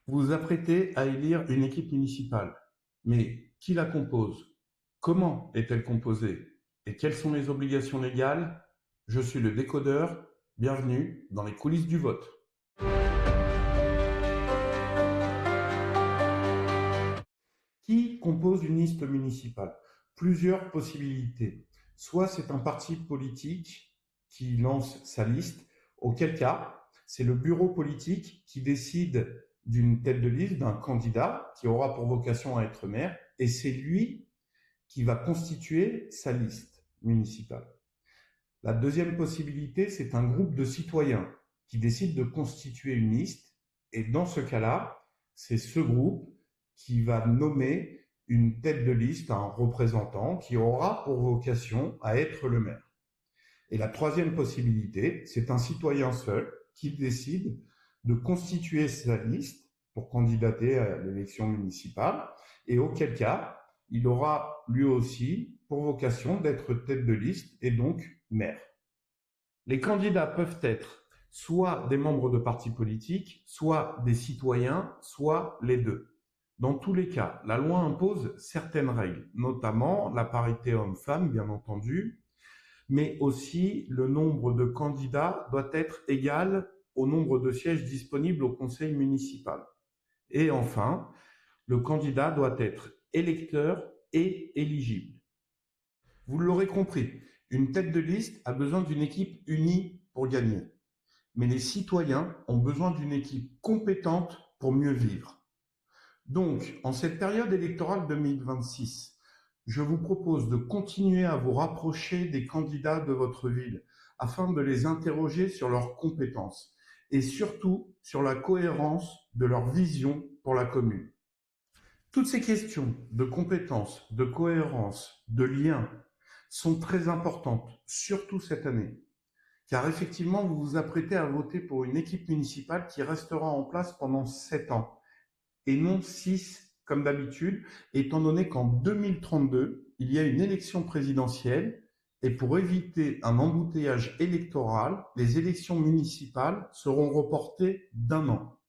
Vous vous apprêtez à élire une équipe municipale. Mais qui la compose? Comment est-elle composée? Et quelles sont les obligations légales? Je suis le décodeur. Bienvenue dans les coulisses du vote. Qui compose une liste municipale? Plusieurs possibilités. Soit c'est un parti politique qui lance sa liste, auquel cas c'est le bureau politique qui décide d'une tête de liste, d'un candidat qui aura pour vocation à être maire, et c'est lui qui va constituer sa liste municipale. La deuxième possibilité, c'est un groupe de citoyens qui décide de constituer une liste, et dans ce cas-là, c'est ce groupe qui va nommer une tête de liste, un représentant qui aura pour vocation à être le maire. Et la troisième possibilité, c'est un citoyen seul qui décide de constituer sa liste pour candidater à l'élection municipale, et auquel cas, il aura lui aussi pour vocation d'être tête de liste et donc maire. Les candidats peuvent être soit des membres de partis politiques, soit des citoyens, soit les deux. Dans tous les cas, la loi impose certaines règles, notamment la parité homme-femme, bien entendu, mais aussi le nombre de candidats doit être égal au nombre de sièges disponibles au conseil municipal. Et enfin, le candidat doit être électeur et éligible. Vous l'aurez compris, une tête de liste a besoin d'une équipe unie pour gagner. Mais les citoyens ont besoin d'une équipe compétente pour mieux vivre. Donc, en cette période électorale 2026, je vous propose de continuer à vous rapprocher des candidats de votre ville afin de les interroger sur leurs compétences et surtout sur la cohérence de leur vision pour la commune. Toutes ces questions de compétences, de cohérence, de lien sont très importantes, surtout cette année. Car effectivement, vous vous apprêtez à voter pour une équipe municipale qui restera en place pendant 7 ans, et non 6 comme d'habitude, étant donné qu'en 2032, il y a une élection présidentielle, et pour éviter un embouteillage électoral, les élections municipales seront reportées d'1 an.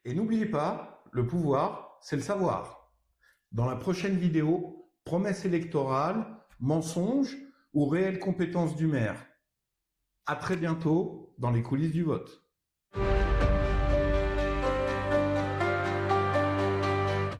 Et n'oubliez pas, le pouvoir, c'est le savoir. Dans la prochaine vidéo, promesse électorale, mensonge ou réelle compétence du maire. À très bientôt dans les coulisses du vote.